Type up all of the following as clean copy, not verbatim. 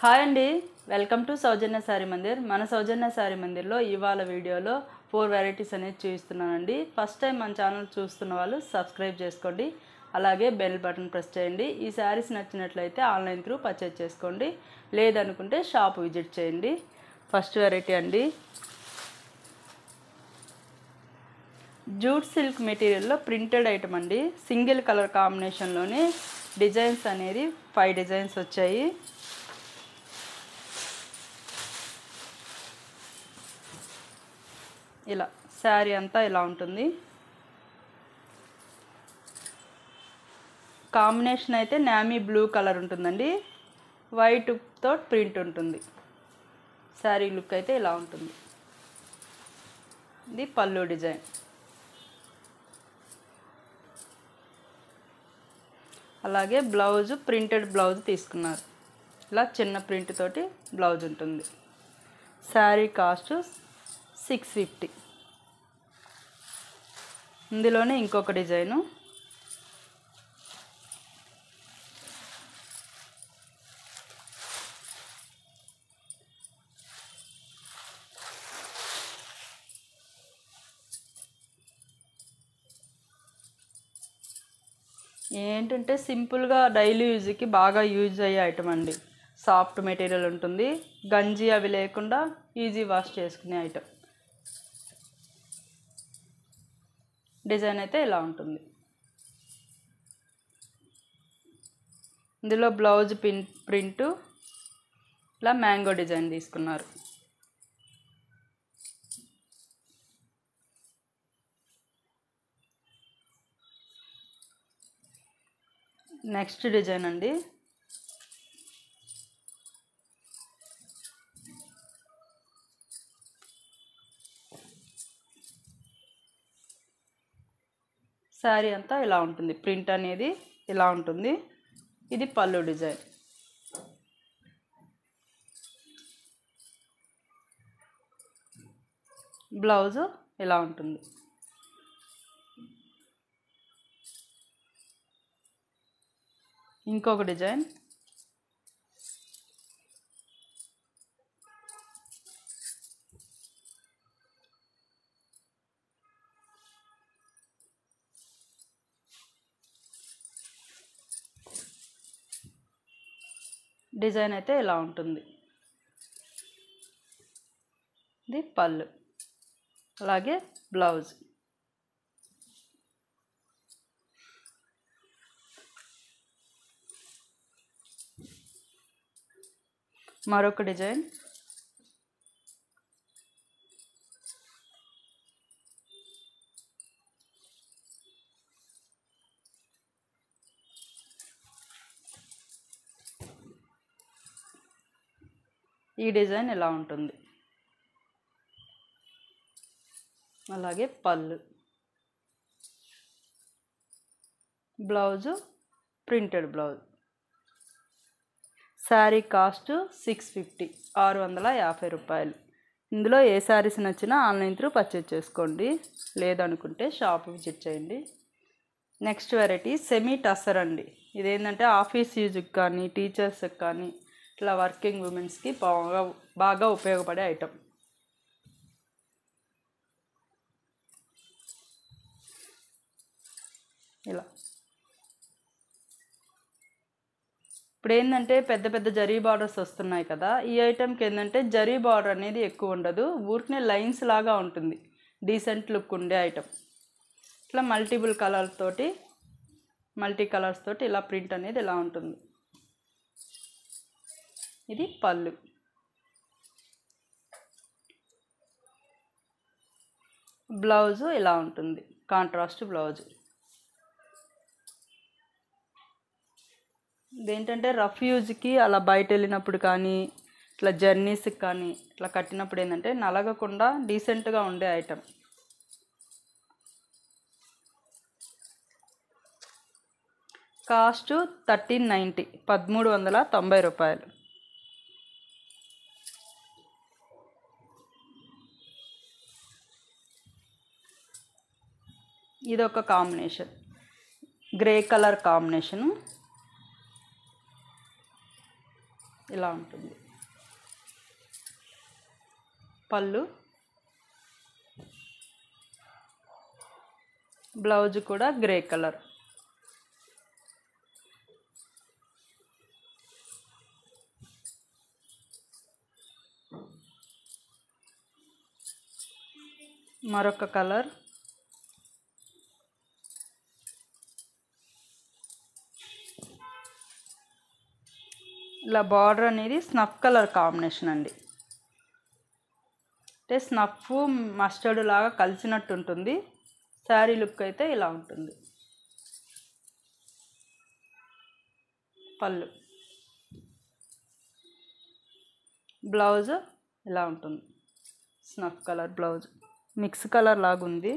Hi అండి, welcome to సౌజన్య శారీ మందిర్. మన సౌజన్య శారీ మందిర్లో ఇవాళ వీడియోలో 4 వెరైటీస్ అనేది చూపిస్తున్నానండి. ఫస్ట్ టైం మన ఛానల్ చూస్తున్న వాళ్ళు సబ్స్క్రైబ్ చేసుకోండి, అలాగే బెల్ బటన్ ప్రెస్ చేయండి. ఈ శారీస్ నచ్చినట్లయితే ఆన్లైన్ త్రూ పర్చేజ్ చేసుకోండి, లేదనుకుంటే షాప్ విజిట్ చేయండి. ఫస్ట్ వెరైటీ అండి, జూట్ సిల్క్ మెటీరియల్లో ప్రింటెడ్ ఐటమ్ అండి. సింగిల్ కలర్ కాంబినేషన్లోనే డిజైన్స్ అనేది 5 డిజైన్స్ వచ్చాయి. ఇలా శారీ అంతా ఇలా ఉంటుంది. కాంబినేషన్ అయితే నామీ బ్లూ కలర్ ఉంటుందండి, వైట్తో ప్రింట్ ఉంటుంది. శారీ లుక్ అయితే ఇలా ఉంటుంది. ఇది పళ్ళు డిజైన్. అలాగే బ్లౌజ్ ప్రింటెడ్ బ్లౌజ్ తీసుకున్నారు. ఇలా చిన్న ప్రింట్ తోటి బ్లౌజ్ ఉంటుంది. శారీ కాస్ట్ 650. ఇందులోనే ఇంకొక డిజైను, ఏంటంటే సింపుల్గా డైలీ యూజ్కి బాగా యూజ్ అయ్యే ఐటమ్ అండి. సాఫ్ట్ మెటీరియల్ ఉంటుంది, గంజి అవి లేకుండా ఈజీ వాష్ చేసుకునే ఐటమ్. డిజైన్ అయితే ఇలా ఉంటుంది. ఇందులో బ్లౌజ్ ప్రింట్ ఇలా మ్యాంగో డిజైన్ తీసుకున్నారు. నెక్స్ట్ డిజైన్ అండి, శారీ అంతా ఇలా ఉంటుంది. ప్రింట్ అనేది ఇలా ఉంటుంది. ఇది పళ్ళు డిజైన్. బ్లౌజ్ ఇలా ఉంటుంది. ఇంకొక డిజైన్, డిజైన్ అయితే ఇలా ఉంటుంది. ఇది పళ్ళు, అలాగే బ్లౌజ్. మరొక డిజైన్, ఈ డిజైన్ ఇలా ఉంటుంది. అలాగే పళ్ళు, blouse printed blouse. Sari cost 650, 650 రూపాయలు. ఇందులో ఏ శారీస్ నచ్చినా ఆన్లైన్ త్రూ పర్చేజ్ చేసుకోండి, లేదనుకుంటే షాప్ విజిట్ చేయండి. నెక్స్ట్ వెరైటీ సెమీ టస్సర్ అండి. ఇదేంటంటే ఆఫీస్ యూజ్కి కానీ టీచర్స్కి కానీ ఇట్లా వర్కింగ్ ఉమెన్స్కి బాగా ఉపయోగపడే ఐటమ్. ఇలా ఇప్పుడు ఏంటంటే పెద్ద పెద్ద జరీ బార్డర్స్ వస్తున్నాయి కదా, ఈ ఐటమ్కి ఏంటంటే జరీ బార్డర్ అనేది ఎక్కువ ఉండదు, ఊరికనే లైన్స్ లాగా ఉంటుంది. డీసెంట్ లుక్ ఉండే ఐటమ్. ఇట్లా మల్టీ కలర్స్ తోటి ఇలా ప్రింట్ అనేది ఇలా ఉంటుంది. ఇది పళ్ళు, బ్లౌజు ఇలా ఉంటుంది, కాంట్రాస్ట్ బ్లౌజ్. ఇదేంటంటే రఫ్ యూజ్కి అలా బయట వెళ్ళినప్పుడు కానీ ఇట్లా జర్నీస్కి కానీ ఇట్లా కట్టినప్పుడు ఏంటంటే నలగకుండా డీసెంట్గా ఉండే ఐటమ్. కాస్ట్ 1390, 1390 రూపాయలు. ఇదొక కాంబినేషన్, గ్రే కలర్ కాంబినేషను. ఇలా ఉంటుంది. పళ్ళు, బ్లౌజ్ కూడా గ్రే కలర్. మరొక కలర్, ఇలా బార్డర్ అనేది స్నఫ్ కలర్ కాంబినేషన్ అండి. అంటే స్నఫ్ మస్టర్డ్ లాగా కలిసినట్టు ఉంటుంది. శారీ లుక్ అయితే ఇలా ఉంటుంది. పళ్ళు, బ్లౌజ్ ఇలా ఉంటుంది. Snuff colour blouse, mix colour లాగా ఉంది.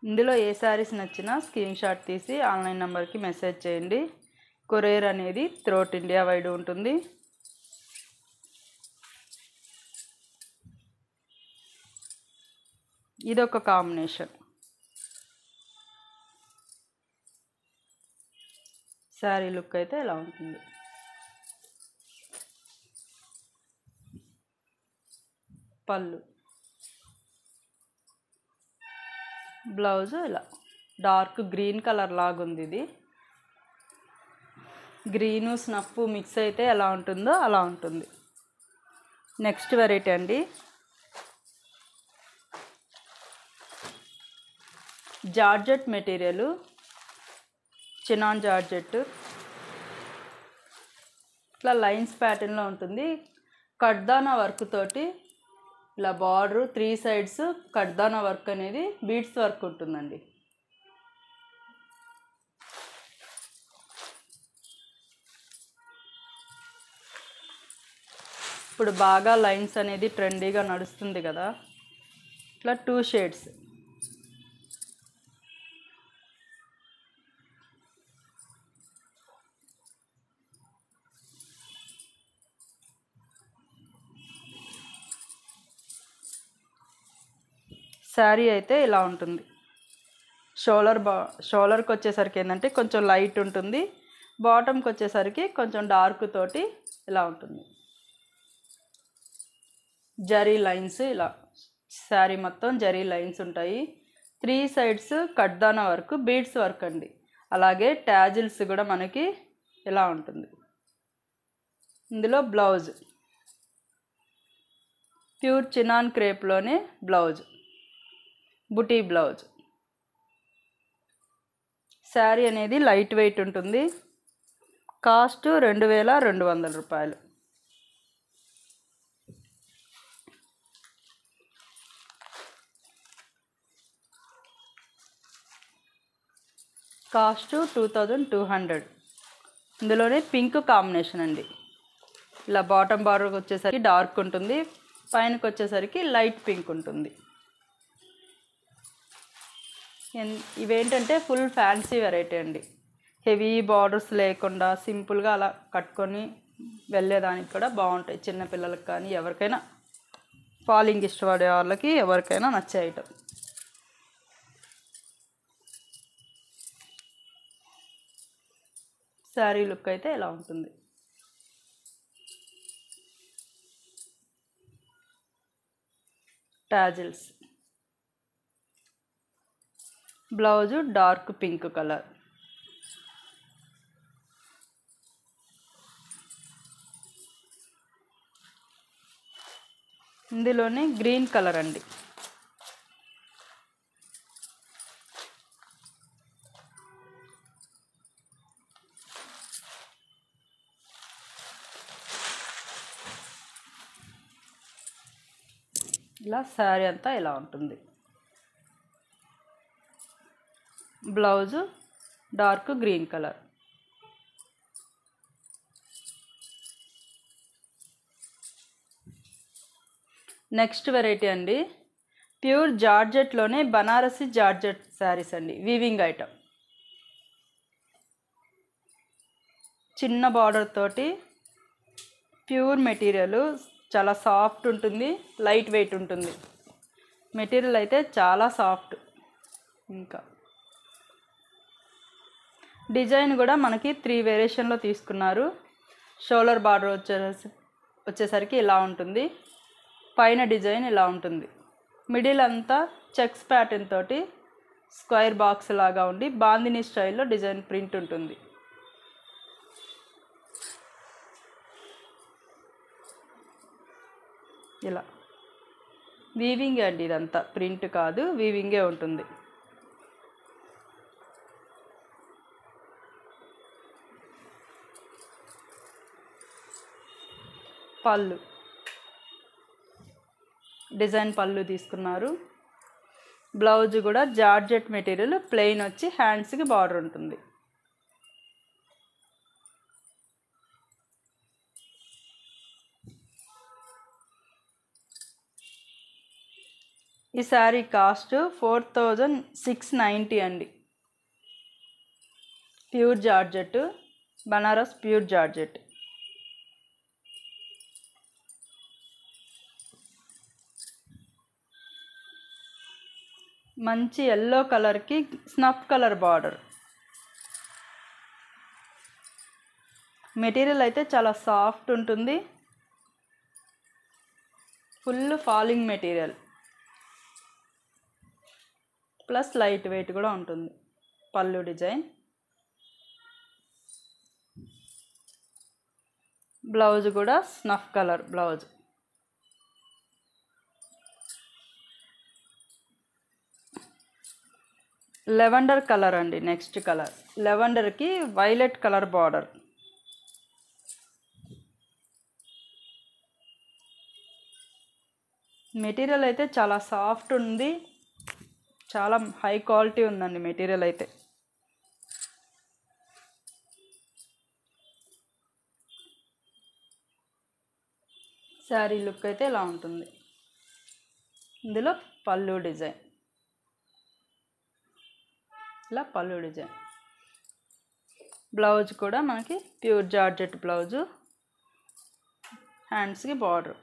ఇందులో ఏ శారీస్ నచ్చినా స్క్రీన్ షాట్ తీసి ఆన్లైన్ నెంబర్కి మెసేజ్ చేయండి. కొరియర్ అనేది త్రూఅవుట్ ఇండియా వైడ్ ఉంటుంది. ఇదొక కాంబినేషన్. శారీ లుక్ అయితే ఇలా ఉంటుంది. పళ్ళు, బ్లౌజ్ ఇలా డార్క్ గ్రీన్ కలర్ లాగుంది. ఇది గ్రీను స్నఫ్ మిక్స్ అయితే ఎలా ఉంటుందో అలా ఉంటుంది. నెక్స్ట్ వెరైటీ అండి, జార్జెట్ మెటీరియల్, చినాన్ జార్జెట్. ఇట్లా లైన్స్ ప్యాటర్న్లో ఉంటుంది. కడ్దానా వర్క్ తోటి ఇలా బార్డర్ 3 సైడ్స్ కడ్దానా వర్క్ అనేది బీడ్స్ వర్క్ ఉంటుందండి. ఇప్పుడు బాగా లైన్స్ అనేది ట్రెండీగా నడుస్తుంది కదా, ఇట్లా 2 షేడ్స్. శారీ అయితే ఇలా ఉంటుంది. షోలర్కి వచ్చేసరికి ఏంటంటే కొంచెం లైట్ ఉంటుంది. బాటమ్కి వచ్చేసరికి కొంచెం డార్క్ తోటి ఇలా ఉంటుంది. జరీ లైన్స్, ఇలా శారీ మొత్తం జరీ లైన్స్ ఉంటాయి. 3 సైడ్స్ కడ్దానా వర్క్, బీడ్స్ వర్క్ అండి. అలాగే ట్యాజిల్స్ కూడా మనకి ఇలా ఉంటుంది. ఇందులో బ్లౌజ్ ప్యూర్ చినాన్ క్రేప్లోనే బ్లౌజ్, బుటీ బ్లౌజ్. శారీ అనేది లైట్ వెయిట్ ఉంటుంది. కాస్ట్ 2200 రూపాయలు. కాస్ట్ 2200. ఇందులోనే పింక్ కాంబినేషన్ అండి. ఇలా బాటమ్ బార్డర్కి వచ్చేసరికి డార్క్ ఉంటుంది, పైనకి వచ్చేసరికి లైట్ పింక్ ఉంటుంది. ఇవేంటంటే ఫుల్ ఫ్యాన్సీ వెరైటీ అండి. హెవీ బార్డర్స్ లేకుండా సింపుల్గా అలా కట్టుకొని వెళ్ళేదానికి కూడా బాగుంటాయి. చిన్నపిల్లలకు కానీ ఎవరికైనా, ఫాలింగ్ ఇష్టపడే వాళ్ళకి ఎవరికైనా నచ్చే ఐటమ్. శారీ లుక్ అయితే ఇలా ఉంటుంది. Tassels, blouse dark pink colour. ఇందులోనే గ్రీన్ కలర్ అండి. ఇలా శారీ అంతా ఇలా ఉంటుంది. Blouse dark green colour. Next variety అండి, ప్యూర్ జార్జెట్లోనే బనారసి జార్జెట్ శారీస్ అండి. వీవింగ్ ఐటమ్, చిన్న బార్డర్ తోటి, ప్యూర్ మెటీరియల్, చాలా సాఫ్ట్ ఉంటుంది, లైట్ వెయిట్ ఉంటుంది. మెటీరియల్ అయితే చాలా సాఫ్ట్. ఇంకా డిజైన్ కూడా మనకి 3 వేరియేషన్లో తీసుకున్నారు. షోల్డర్ బార్డర్ వచ్చేసరికి ఇలా ఉంటుంది. పైన డిజైన్ ఇలా ఉంటుంది. మిడిల్ అంతా చెక్స్ ప్యాటర్న్ తోటి స్క్వేర్ బాక్స్ లాగా ఉండి బాందిని స్టైల్లో డిజైన్ ప్రింట్ ఉంటుంది. ఇలా వీవింగ్ అండి, ఇదంతా ప్రింట్ కాదు, వీవింగే ఉంటుంది. పళ్ళు డిజైన్ పళ్ళు తీసుకున్నారు. బ్లౌజ్ కూడా జార్జెట్ మెటీరియల్ ప్లెయిన్ వచ్చి హ్యాండ్స్కి బార్డర్ ఉంటుంది. ఈ శారీ కాస్ట్ 4690 అండి. Pure georgette, Banaras pure georgette. మంచి ఎల్లో కలర్కి స్నఫ్ కలర్ బార్డర్. మెటీరియల్ అయితే చాలా సాఫ్ట్ ఉంటుంది. Full falling material plus light weight కూడా ఉంటుంది. పళ్ళు డిజైన్, బ్లౌజ్ కూడా snuff colour blouse. Lavender colour అండి. నెక్స్ట్ కలర్ లెవెండర్కి వైలెట్ కలర్ బార్డర్. మెటీరియల్ అయితే చాలా సాఫ్ట్ ఉంది, చాలా హై క్వాలిటీ ఉందండి మెటీరియల్ అయితే. శారీ లుక్ అయితే ఇలా ఉంటుంది. ఇందులో పళ్ళు డిజైన్, ఇలా పళ్ళు డిజైన్. బ్లౌజ్ కూడా మనకి ప్యూర్ జార్జెట్ బ్లౌజు, హ్యాండ్స్కి బార్డర్.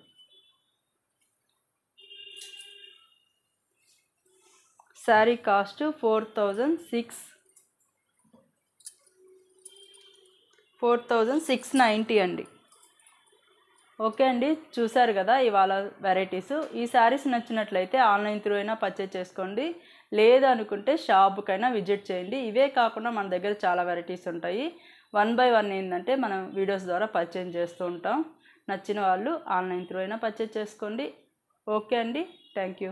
శారీ కాస్ట్ 4690 అండి. ఓకే అండి, చూసారు కదా ఇవాళ వెరైటీస్. ఈ శారీస్ నచ్చినట్లయితే ఆన్లైన్ త్రూ అయినా పర్చేజ్ చేసుకోండి, లేదనుకుంటే షాప్కైనా విజిట్ చేయండి. ఇవే కాకుండా మన దగ్గర చాలా వెరైటీస్ ఉంటాయి. 1 by 1 ఏంటంటే మనం వీడియోస్ ద్వారా పర్చేజ్ చేస్తూ ఉంటాం. నచ్చిన వాళ్ళు ఆన్లైన్ త్రూ అయినా పర్చేజ్ చేసుకోండి. ఓకే అండి, థ్యాంక్ యూ.